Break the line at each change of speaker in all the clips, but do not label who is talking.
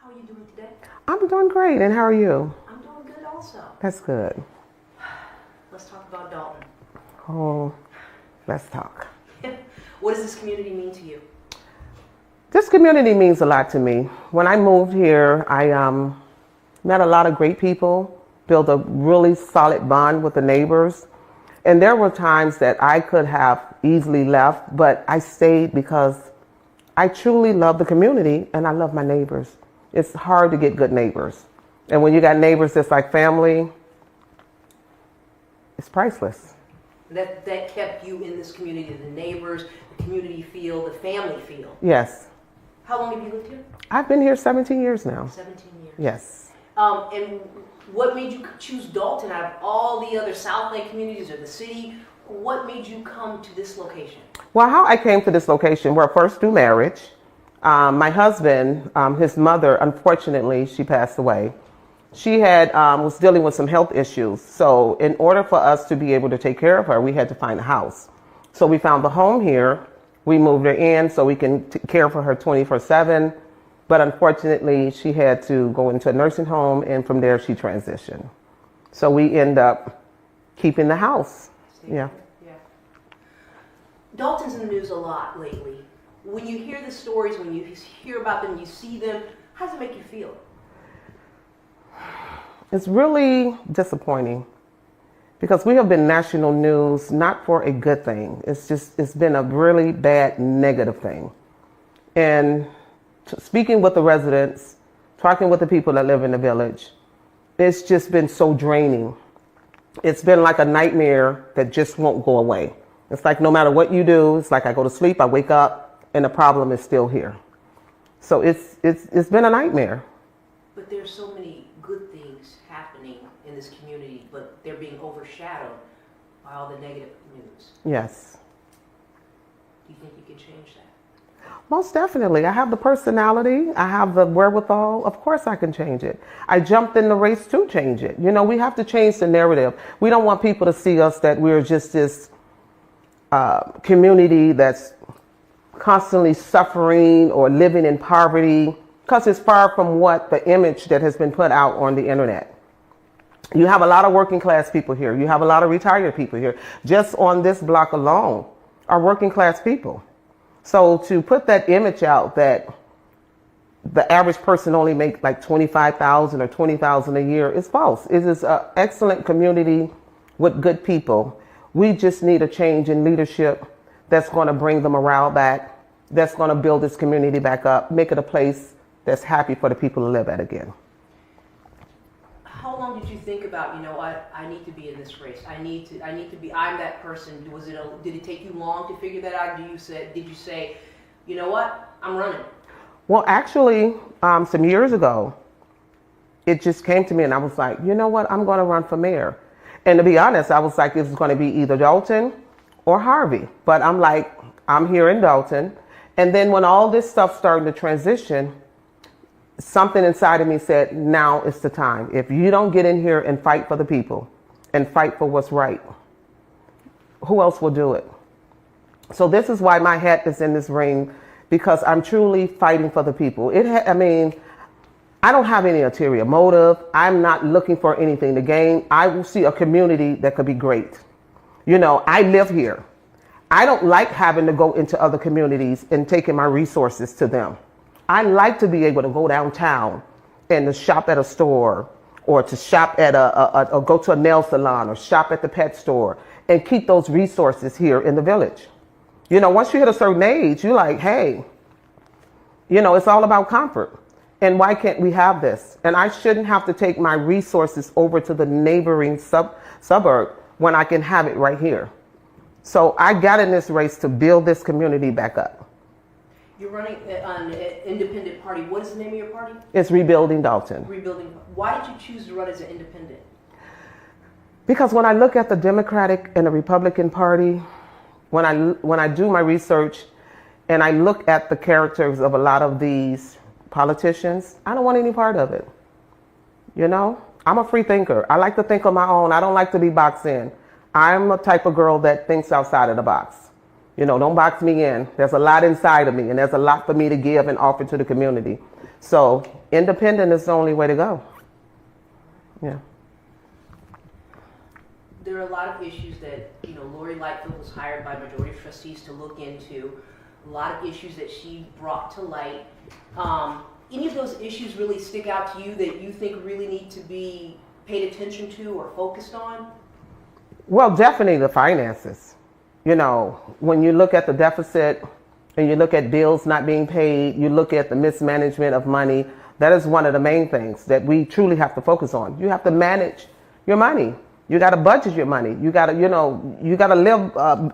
How are you doing today?
I'm doing great, and how are you?
I'm doing good also.
That's good.
Let's talk about Dolton.
Oh, let's talk.
What does this community mean to you?
This community means a lot to me. When I moved here, I met a lot of great people, built a really solid bond with the neighbors. And there were times that I could have easily left, but I stayed because I truly love the community and I love my neighbors. It's hard to get good neighbors. And when you got neighbors that's like family, it's priceless.
That kept you in this community, the neighbors, the community feel, the family feel.
Yes.
How long have you lived here?
I've been here 17 years now.
17 years.
Yes.
And what made you choose Dolton out of all the other Southland communities or the city? What made you come to this location?
Well, how I came to this location, well, first through marriage. My husband, his mother, unfortunately, she passed away. She was dealing with some health issues. So in order for us to be able to take care of her, we had to find a house. So we found the home here. We moved her in so we can care for her 24/7. But unfortunately, she had to go into a nursing home, and from there she transitioned. So we end up keeping the house. Yeah.
Dolton's in the news a lot lately. When you hear the stories, when you hear about them, you see them, how does it make you feel?
It's really disappointing because we have been national news, not for a good thing. It's been a really bad negative thing. And speaking with the residents, talking with the people that live in the village, it's just been so draining. It's been like a nightmare that just won't go away. It's like no matter what you do, it's like I go to sleep, I wake up, and the problem is still here. So it's been a nightmare.
But there's so many good things happening in this community, but they're being overshadowed by all the negative news.
Yes.
Do you think you can change that?
Most definitely. I have the personality. I have the wherewithal. Of course I can change it. I jumped in the race to change it. You know, we have to change the narrative. We don't want people to see us that we're just this community that's constantly suffering or living in poverty, because it's far from what the image that has been put out on the internet. You have a lot of working class people here. You have a lot of retired people here. Just on this block alone are working class people. So to put that image out that the average person only makes like $25,000 or $20,000 a year is false. It is an excellent community with good people. We just need a change in leadership that's going to bring the morale back, that's going to build this community back up, make it a place that's happy for the people to live at again.
How long did you think about, you know what, I need to be in this race. I need to be, I'm that person. Did it take you long to figure that out? Did you say, you know what, I'm running?
Well, actually, some years ago, it just came to me and I was like, you know what, I'm going to run for mayor. And to be honest, I was like, it was going to be either Dolton or Harvey. But I'm like, I'm here in Dolton. And then when all this stuff started to transition, something inside of me said, now is the time. If you don't get in here and fight for the people and fight for what's right, who else will do it? So this is why my hat is in this ring, because I'm truly fighting for the people. I don't have any ulterior motive. I'm not looking for anything to gain. I will see a community that could be great. You know, I live here. I don't like having to go into other communities and taking my resources to them. I like to be able to go downtown and to shop at a store, or to shop at or go to a nail salon, or shop at the pet store, and keep those resources here in the village. You know, once you hit a certain age, you're like, hey, you know, it's all about comfort. And why can't we have this? And I shouldn't have to take my resources over to the neighboring suburb when I can have it right here. So I got in this race to build this community back up.
You're running on an independent party. What is the name of your party?
It's Rebuilding Dolton.
Rebuilding. Why did you choose to run as an independent?
Because when I look at the Democratic and the Republican Party, when I do my research and I look at the characters of a lot of these politicians, I don't want any part of it. You know, I'm a free thinker. I like to think on my own. I don't like to be boxed in. I'm a type of girl that thinks outside of the box. Don't box me in. There's a lot inside of me, and there's a lot for me to give and offer to the community. So independent is the only way to go. Yeah.
There are a lot of issues that, Lori Lightfoot was hired by majority of trustees to look into. A lot of issues that she brought to light. Any of those issues really stick out to you that you think really need to be paid attention to or focused on?
Well, definitely the finances. When you look at the deficit and you look at bills not being paid, you look at the mismanagement of money, that is one of the main things that we truly have to focus on. You have to manage your money. You got to budget your money. You got to, you got to live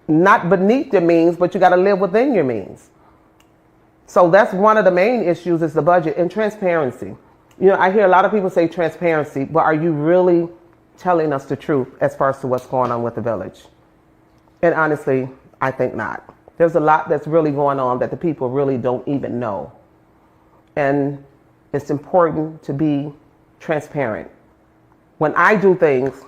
not beneath your means, but you got to live within your means. So that's one of the main issues is the budget and transparency. I hear a lot of people say transparency, but are you really telling us the truth as far as to what's going on with the village? And honestly, I think not. There's a lot that's really going on that the people really don't even know. And it's important to be transparent. When I do things,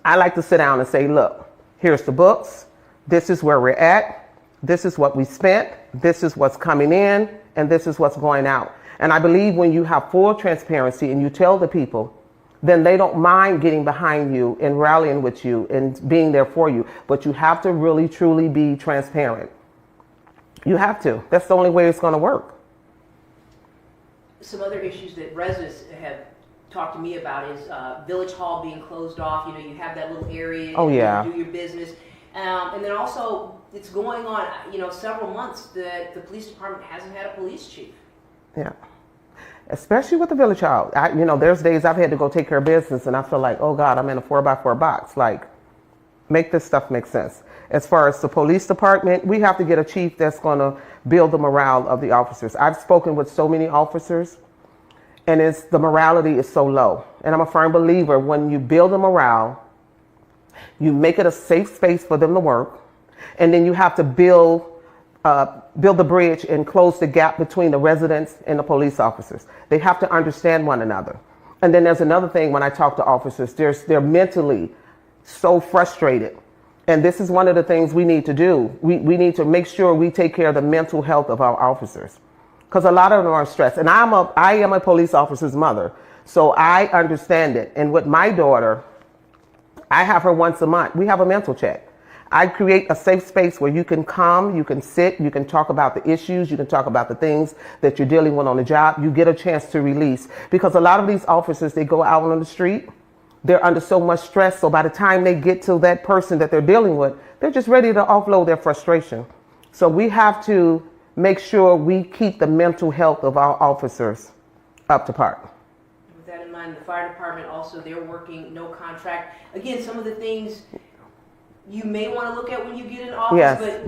I like to sit down and say, look, here's the books. This is where we're at. This is what we spent. This is what's coming in. And this is what's going out. And I believe when you have full transparency and you tell the people, then they don't mind getting behind you and rallying with you and being there for you. But you have to really, truly be transparent. You have to. That's the only way it's going to work.
Some other issues that residents have talked to me about is Village Hall being closed off. You have that little area you do your business. And then also, it's going on, several months that the police department hasn't had a police chief.
Yeah. Especially with the Village Hall. There's days I've had to go take care of business and I feel like, oh God, I'm in a 4x4 box. Like, make this stuff make sense. As far as the police department, we have to get a chief that's going to build the morale of the officers. I've spoken with so many officers and the morality is so low. And I'm a firm believer when you build a morale, you make it a safe space for them to work. And then you have to build the bridge and close the gap between the residents and the police officers. They have to understand one another. And then there's another thing when I talk to officers, they're mentally so frustrated. And this is one of the things we need to do. We need to make sure we take care of the mental health of our officers. Because a lot of them are stressed. And I am a police officer's mother. So I understand it. And with my daughter, I have her once a month. We have a mental check. I create a safe space where you can come, you can sit, you can talk about the issues, you can talk about the things that you're dealing with on the job. You get a chance to release. Because a lot of these officers, they go out on the street, they're under so much stress. So by the time they get to that person that they're dealing with, they're just ready to offload their frustration. So we have to make sure we keep the mental health of our officers up to par.
With that in mind, the fire department also, they're working no contract. Again, some of the things you may want to look at when you get in office,
yes.
But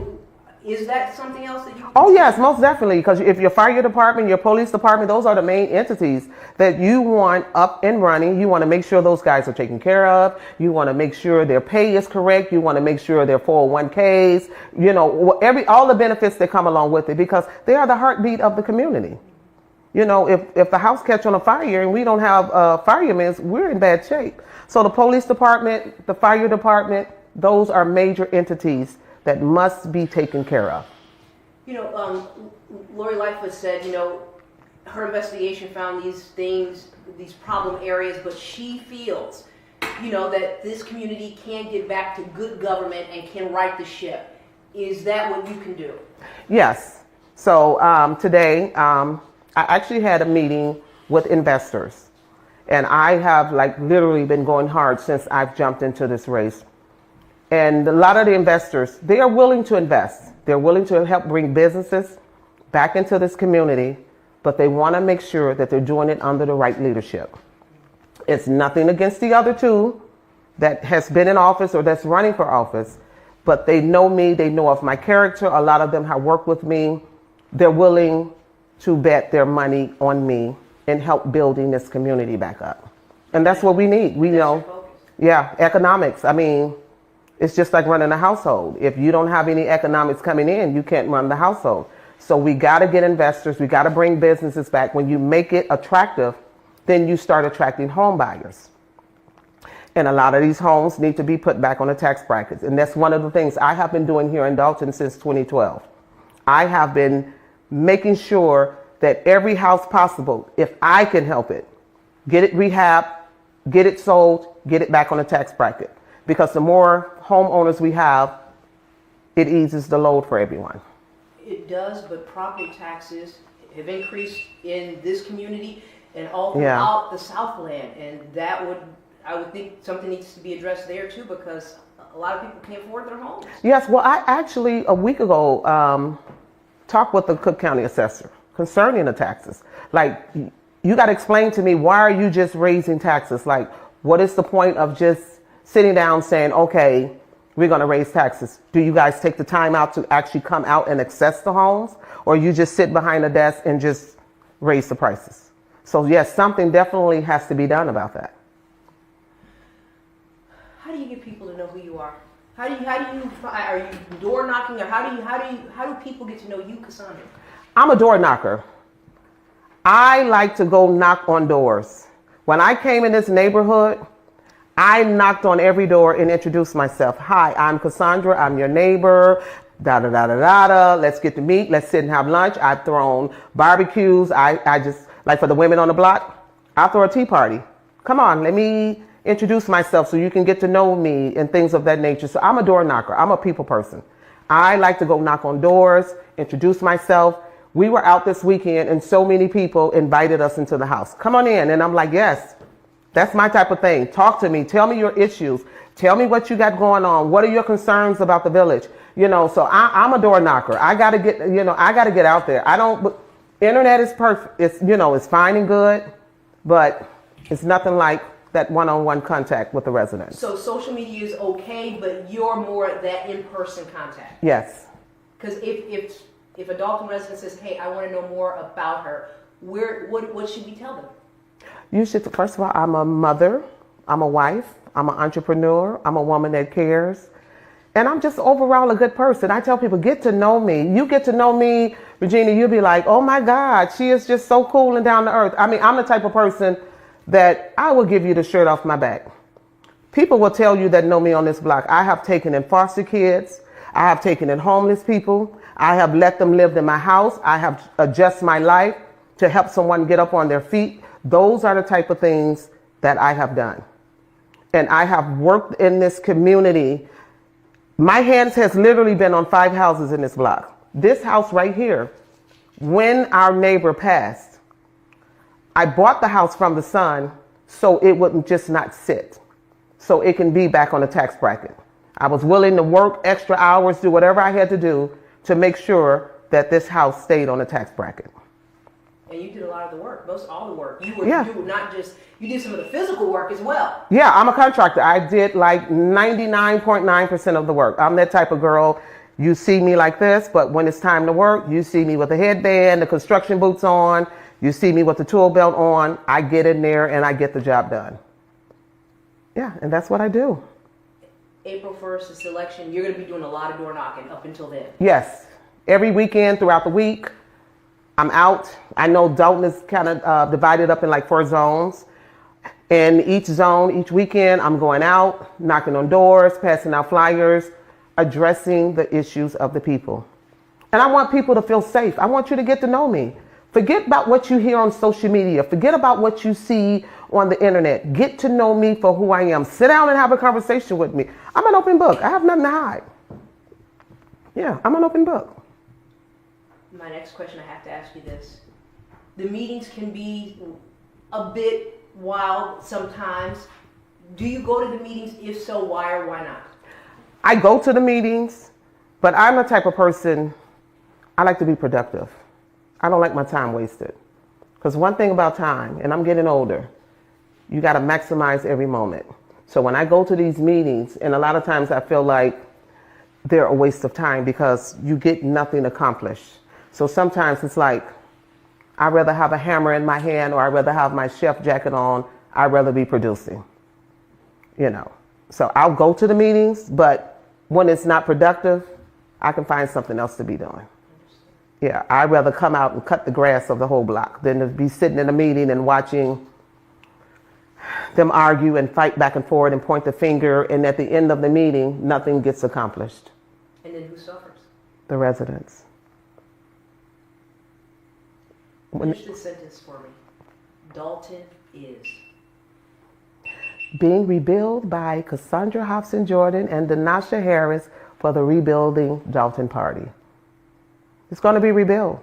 is that something else that you...
Oh, yes, most definitely. Because if your fire department, your police department, those are the main entities that you want up and running. You want to make sure those guys are taken care of. You want to make sure their pay is correct. You want to make sure their 401ks, all the benefits that come along with it, because they are the heartbeat of the community. If the house catch on a fire and we don't have firemen, we're in bad shape. So the police department, the fire department, those are major entities that must be taken care of.
Lori Lightfoot said, her investigation found these things, these problem areas, but she feels, that this community can get back to good government and can right the ship. Is that what you can do?
Yes. So today, I actually had a meeting with investors, and I have literally been going hard since I've jumped into this race. And a lot of the investors, they are willing to invest. They're willing to help bring businesses back into this community, but they want to make sure that they're doing it under the right leadership. It's nothing against the other two that has been in office or that's running for office, but they know me, they know of my character. A lot of them have worked with me. They're willing to bet their money on me and help building this community back up. And that's what we need. We know, economics. I mean, it's just like running a household. If you don't have any economics coming in, you can't run the household. So we got to get investors. We got to bring businesses back. When you make it attractive, then you start attracting home buyers. And a lot of these homes need to be put back on the tax brackets. And that's one of the things I have been doing here in Dolton since 2012. I have been making sure that every house possible, if I can help it, get it rehabbed, get it sold, get it back on the tax bracket. Because the more homeowners we have, it eases the load for everyone.
It does, but property taxes have increased in this community and all throughout the Southland, and I would think something needs to be addressed there too, because a lot of people can't afford their homes.
Yes, well, I actually, a week ago, talked with the Crook County assessor concerning the taxes. Like, you got to explain to me, why are you just raising taxes? Like, what is the point of just sitting down saying, okay, we're going to raise taxes? Do you guys take the time out to actually come out and assess the homes? Or you just sit behind a desk and just raise the prices? So yes, something definitely has to be done about that.
How do you get people to know who you are? Are you door knocking, or how do people get to know you, Casundra?
I'm a door knocker. I like to go knock on doors. When I came in this neighborhood, I knocked on every door and introduced myself. Hi, I'm Casundra. I'm your neighbor. Da da da da da da. Let's get to meet. Let's sit and have lunch. I've thrown barbecues. I just, like for the women on the block, I'll throw a tea party. Come on, let me introduce myself so you can get to know me and things of that nature. So I'm a door knocker. I'm a people person. I like to go knock on doors, introduce myself. We were out this weekend and so many people invited us into the house. Come on in. And I'm like, yes, that's my type of thing. Talk to me. Tell me your issues. Tell me what you got going on. What are your concerns about the village? You know, so I'm a door knocker. I got to get, I got to get out there. Internet is perfect. It's, it's fine and good, but it's nothing like that one-on-one contact with the residents.
So social media is okay, but you're more that in-person contact.
Yes.
Because if a Dolton resident says, hey, I want to know more about her, what should we tell them?
You should, first of all, I'm a mother, I'm a wife, I'm an entrepreneur, I'm a woman that cares, and I'm just overall a good person. I tell people, get to know me. You get to know me, Regina, you'll be like, oh my God, she is just so cool and down to earth. I mean, I'm the type of person that I will give you the shirt off my back. People will tell you that know me on this block. I have taken in foster kids. I have taken in homeless people. I have let them live in my house. I have adjusted my life to help someone get up on their feet. Those are the type of things that I have done. And I have worked in this community. My hands has literally been on 5 houses in this block. This house right here, when our neighbor passed, I bought the house from the son so it wouldn't just not sit, so it can be back on the tax bracket. I was willing to work extra hours, do whatever I had to do to make sure that this house stayed on the tax bracket.
And you did a lot of the work, all the work. You did some of the physical work as well.
Yeah, I'm a contractor. I did like 99.9% of the work. I'm that type of girl. You see me like this, but when it's time to work, you see me with a headband, the construction boots on, you see me with the tool belt on. I get in there and I get the job done. Yeah, and that's what I do.
April 1st is the election. You're going to be doing a lot of door knocking up until then.
Yes. Every weekend throughout the week, I'm out. I know Dolton is kind of divided up in like 4 zones. And each zone, each weekend, I'm going out, knocking on doors, passing out flyers, addressing the issues of the people. And I want people to feel safe. I want you to get to know me. Forget about what you hear on social media. Forget about what you see on the internet. Get to know me for who I am. Sit down and have a conversation with me. I'm an open book. I have nothing to hide. Yeah, I'm an open book.
My next question, I have to ask you this. The meetings can be a bit wild sometimes. Do you go to the meetings? If so, why or why not?
I go to the meetings, but I'm the type of person, I like to be productive. I don't like my time wasted. Because one thing about time, and I'm getting older, you got to maximize every moment. So when I go to these meetings, and a lot of times I feel like they're a waste of time because you get nothing accomplished. So sometimes it's like, I'd rather have a hammer in my hand, or I'd rather have my chef jacket on. I'd rather be producing, So I'll go to the meetings, but when it's not productive, I can find something else to be doing. Yeah, I'd rather come out and cut the grass of the whole block than to be sitting in a meeting and watching them argue and fight back and forth and point the finger, and at the end of the meeting, nothing gets accomplished.
And then who suffers?
The residents.
Finish this sentence for me. Dolton is
being rebuilt by Casundra Hopson-Jordan and Denasha Harris for the Rebuilding Dolton Party. It's going to be rebuilt.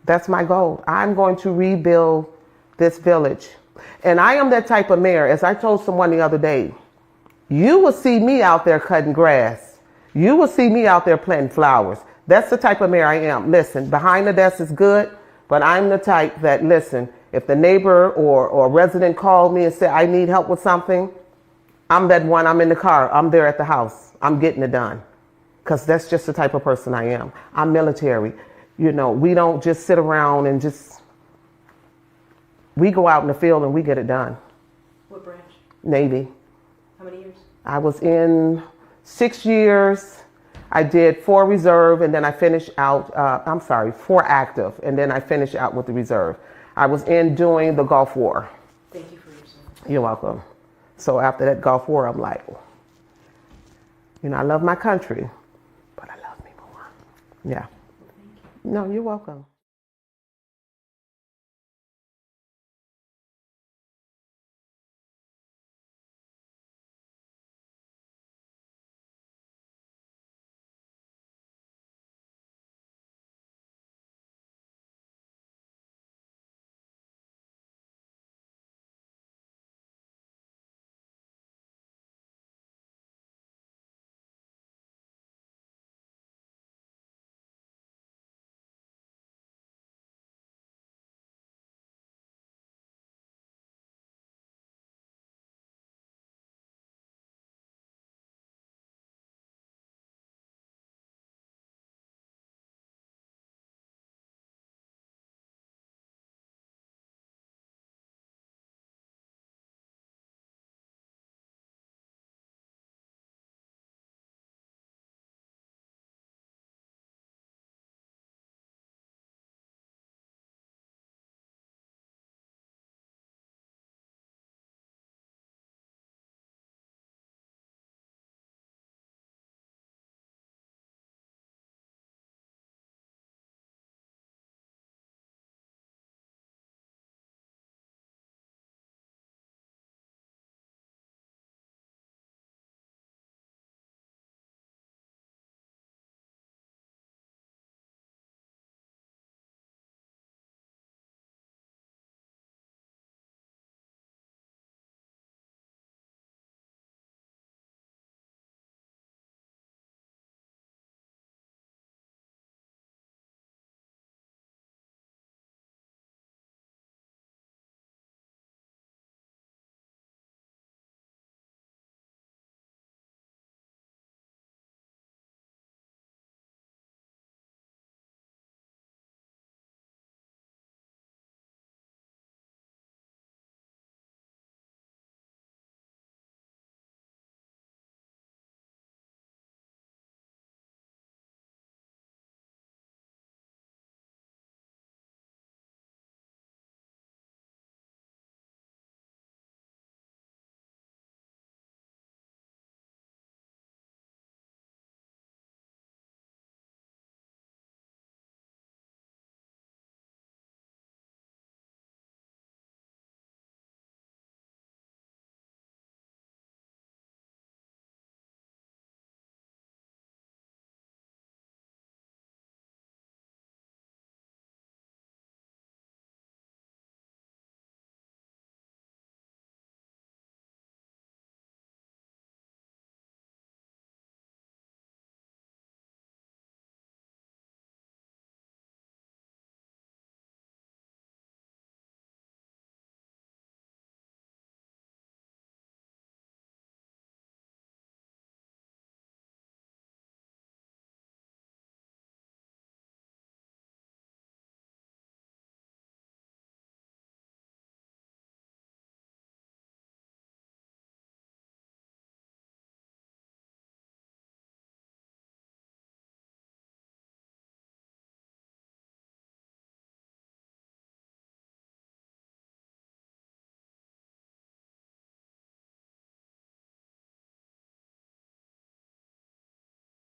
That's my goal. I'm going to rebuild this village. And I am that type of mayor. As I told someone the other day, you will see me out there cutting grass. You will see me out there planting flowers. That's the type of mayor I am. Listen, behind the desk is good, but I'm the type that, listen, if the neighbor or resident called me and said, I need help with something, I'm that one. I'm in the car. I'm there at the house. I'm getting it done. Because that's just the type of person I am. I'm military. You know, we don't just sit around and we go out in the field and we get it done.
what branch?
Navy.
How many years?
I was in 6 years. I did 4 reserve, and then I finished out, 4 active, and then I finished out with the reserve. I was in doing the Gulf War.
Thank you for your service.
You're welcome. So after that Gulf War, I'm like, you know, I love my country, but I love me more. Yeah.
Thank you.
No, you're welcome.